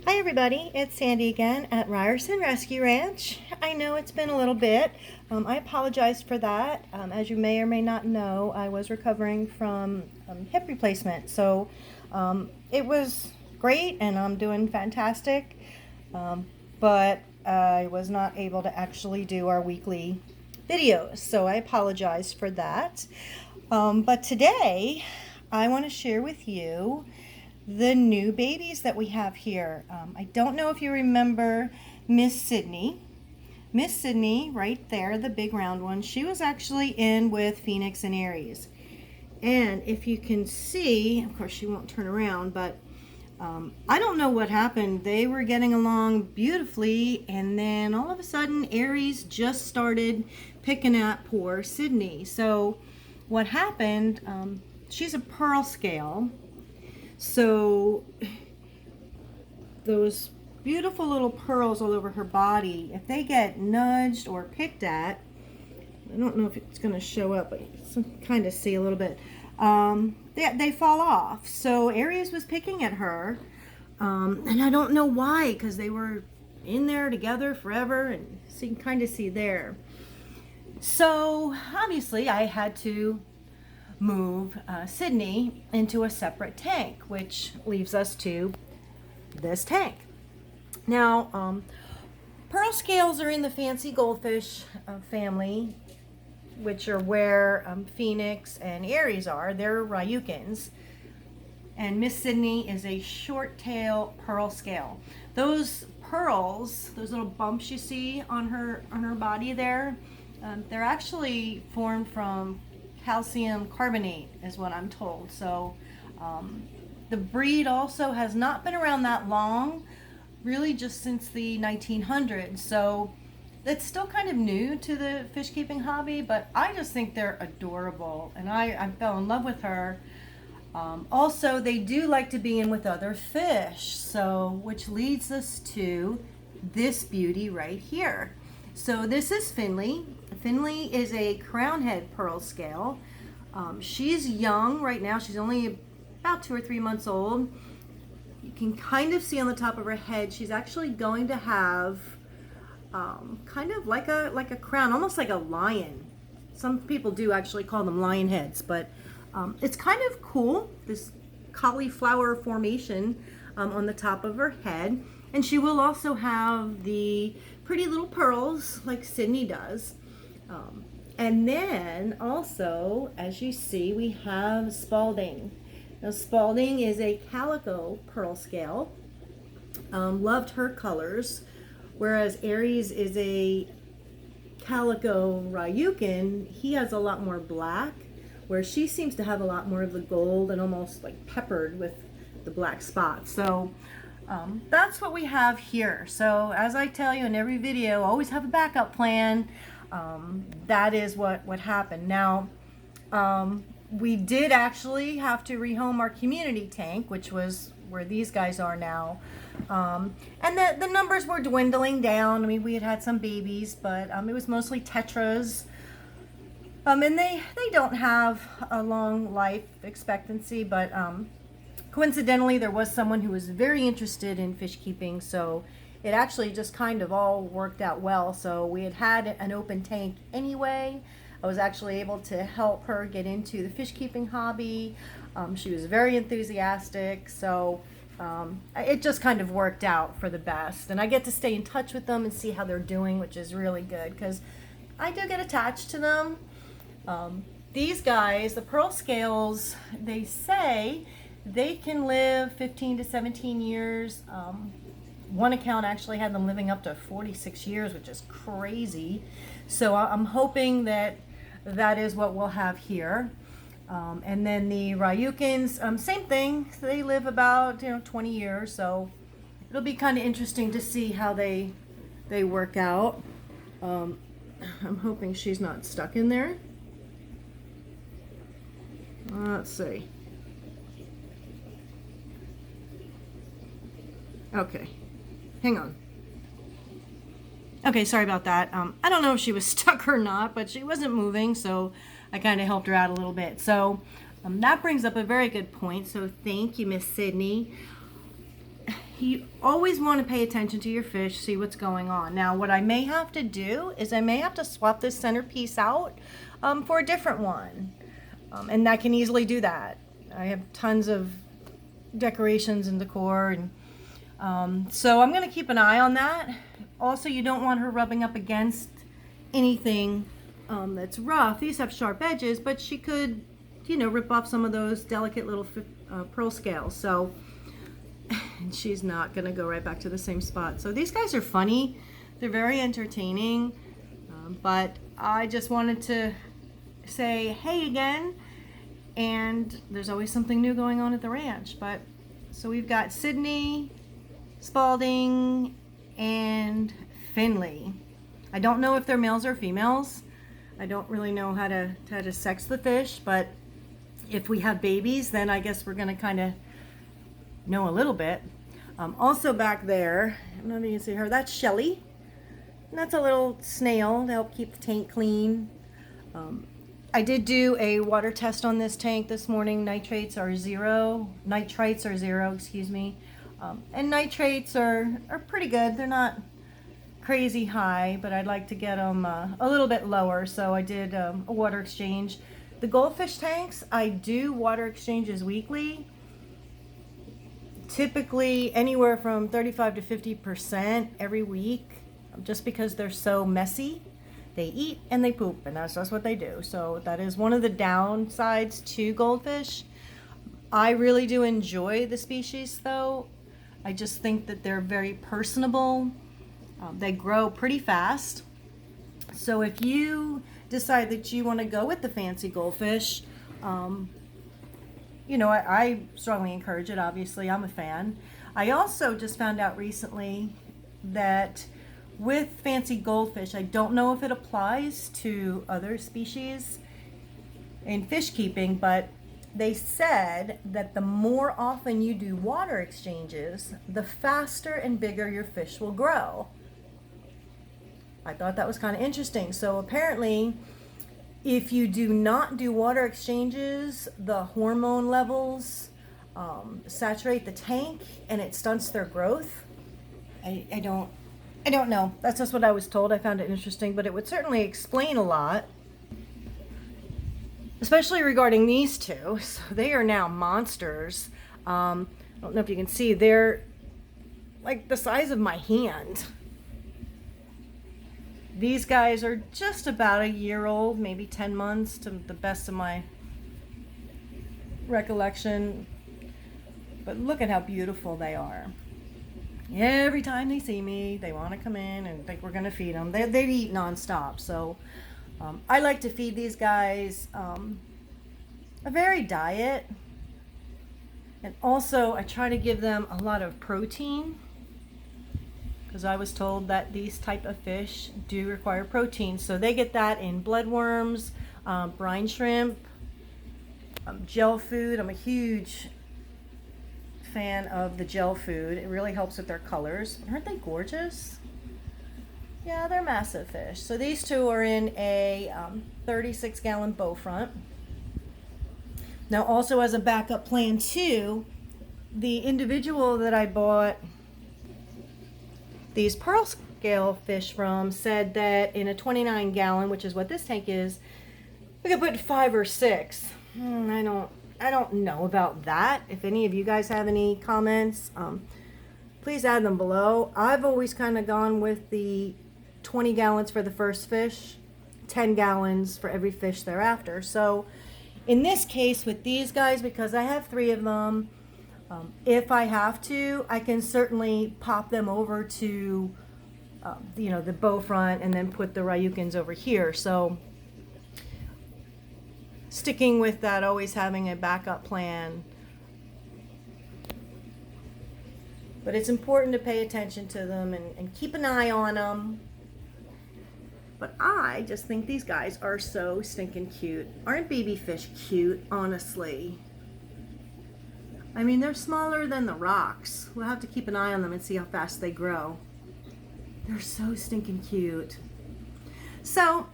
Hi everybody, it's Sandy again at Reierson Rescue Ranch. I know it's been a little bit. I apologize for that. As you may or may not know, I was recovering from hip replacement. So it was great and I'm doing fantastic. But I was not able to actually do our weekly videos. So I apologize for that. But today I want to share with you the new babies that we have here. I don't know if you remember Miss Sydney. Miss Sydney, right there, the big round one, she was actually in with Phoenix and Aries. And if you can see, of course she won't turn around, but I don't know what happened. They were getting along beautifully, and then all of a sudden Aries just started picking at poor Sydney. So what happened, she's a Pearlscale. So those beautiful little pearls all over her body, if they get nudged or picked at, I don't know if it's going to show up, but you can kind of see a little bit, they fall off. So Aries was picking at her, and I don't know why, because they were in there together forever, and so you can kind of see there. So obviously I had to move Sydney into a separate tank, which leaves us to this tank. Now, Pearlscales are in the fancy Goldfish family, which are where Phoenix and Aries are. They're Reierson. And Miss Sydney is a short-tail Pearlscale. Those pearls, those little bumps you see on her body there, they're actually formed from calcium carbonate, is what I'm told. So the breed also has not been around that long, really just since the 1900s. So it's still kind of new to the fish keeping hobby, but I just think they're adorable, and I fell in love with her. Also, they do like to be in with other fish, so which leads us to this beauty right here. So this is Finley. Finley is a crownhead Pearlscale. She's young right now. She's only about 2 or 3 months old. You can kind of see on the top of her head, she's actually going to have kind of like a crown, almost like a lion. Some people do actually call them lion heads, but it's kind of cool, this cauliflower formation on the top of her head. And she will also have the pretty little pearls like Sydney does. And then also, as you see, we have Spalding. Now Spalding is a calico Pearlscale. Loved her colors, whereas Aries is a calico Reierson. He has a lot more black, where she seems to have a lot more of the gold and almost like peppered with the black spots. So that's what we have here. So as I tell you in every video, always have a backup plan. That is what happened. Now, we did actually have to rehome our community tank, which was where these guys are now. And the numbers were dwindling down. I mean, we had some babies, but it was mostly tetras. And they don't have a long life expectancy, but coincidentally, there was someone who was very interested in fish keeping, so it actually just kind of all worked out well. So we had an open tank anyway. I was actually able to help her get into the fish keeping hobby. She was very enthusiastic, so it just kind of worked out for the best. And I get to stay in touch with them and see how they're doing, which is really good because I do get attached to them. These guys, the Pearlscales, they say they can live 15 to 17 years. One account actually had them living up to 46 years, which is crazy. So I'm hoping that is what we'll have here. And then the Reiersons, same thing. They live about 20 years. So it'll be kind of interesting to see how they work out. I'm hoping she's not stuck in there. Let's see. Okay, hang on. Okay, sorry about that. I don't know if she was stuck or not, but she wasn't moving, so I kind of helped her out a little bit. So that brings up a very good point. So thank you, Miss Sydney. you always want to pay attention to your fish, see what's going on. Now, what I may have to do is I may have to swap this centerpiece out for a different one. And I can easily do that. I have tons of decorations and decor, and so I'm going to keep an eye on that. Also, you don't want her rubbing up against anything that's rough. These have sharp edges, but she could, you know, rip off some of those delicate little Pearlscales. So, and she's not going to go right back to the same spot. So these guys are funny. They're very entertaining. But I just wanted to say hey again. And there's always something new going on at the ranch. But so we've got Sydney, Spalding, and Finley. I don't know if they're males or females. I don't really know how to sex the fish, but if we have babies, then I guess we're gonna kind of know a little bit. Also back there, I don't know if you can see her, that's Shelly. And that's a little snail to help keep the tank clean. I did do a water test on this tank this morning. Nitrites are zero, excuse me. And nitrates are pretty good. They're not crazy high, but I'd like to get them a little bit lower. So I did a water exchange. The goldfish tanks, I do water exchanges weekly. Typically anywhere from 35 to 50% every week, just because they're so messy. They eat and they poop, and that's just what they do. So that is one of the downsides to goldfish. I really do enjoy the species though. I just think that they're very personable. They grow pretty fast. So if you decide that you want to go with the fancy goldfish, you know, I strongly encourage it. Obviously, I'm a fan. I also just found out recently that with fancy goldfish, I don't know if it applies to other species in fish keeping, but they said that the more often you do water exchanges, the faster and bigger your fish will grow. I thought that was kind of interesting. So apparently, if you do not do water exchanges, the hormone levels saturate the tank and it stunts their growth. I don't know. That's just what I was told. I found it interesting, but it would certainly explain a lot, especially regarding these two. So they are now monsters. I don't know if you can see, they're like the size of my hand. These guys are just about a year old, maybe 10 months to the best of my recollection. But look at how beautiful they are. Every time they see me, they want to come in and think we're going to feed them. They eat nonstop. So I like to feed these guys a varied diet. And also I try to give them a lot of protein, because I was told that these type of fish do require protein. So they get that in bloodworms, brine shrimp, gel food. I'm a huge fan of the gel food. It really helps with their colors. Aren't they gorgeous? Yeah, they're massive fish. So these two are in a 36-gallon bow front. Now also as a backup plan too, the individual that I bought these Pearlscale fish from said that in a 29-gallon, which is what this tank is, we could put 5 or 6. I don't know about that. If any of you guys have any comments, please add them below. I've always kind of gone with the 20 gallons for the first fish, 10 gallons for every fish thereafter. So in this case with these guys, because I have 3 of them, if I have to, I can certainly pop them over to you know, the bow front and then put the Reierson over here. So sticking with that, always having a backup plan. But it's important to pay attention to them and keep an eye on them. But I just think these guys are so stinking cute. Aren't baby fish cute, honestly? I mean, they're smaller than the rocks. We'll have to keep an eye on them and see how fast they grow. They're so stinking cute. So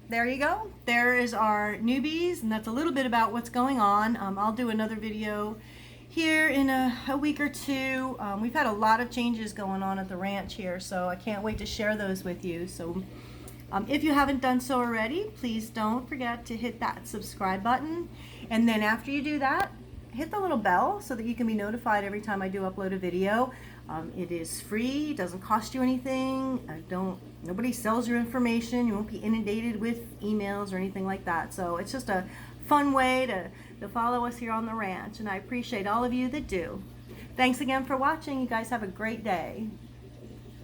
there you go. There is our newbies, and that's a little bit about what's going on. I'll do another video here in a week or two. We've had a lot of changes going on at the ranch here, so I can't wait to share those with you. So if you haven't done so already, please don't forget to hit that subscribe button. And then after you do that, hit the little bell so that you can be notified every time I do upload a video. It is free, it doesn't cost you anything. Nobody sells your information. You won't be inundated with emails or anything like that. So it's just a fun way to follow us here on the ranch, and I appreciate all of you that do. Thanks again for watching. You guys have a great day.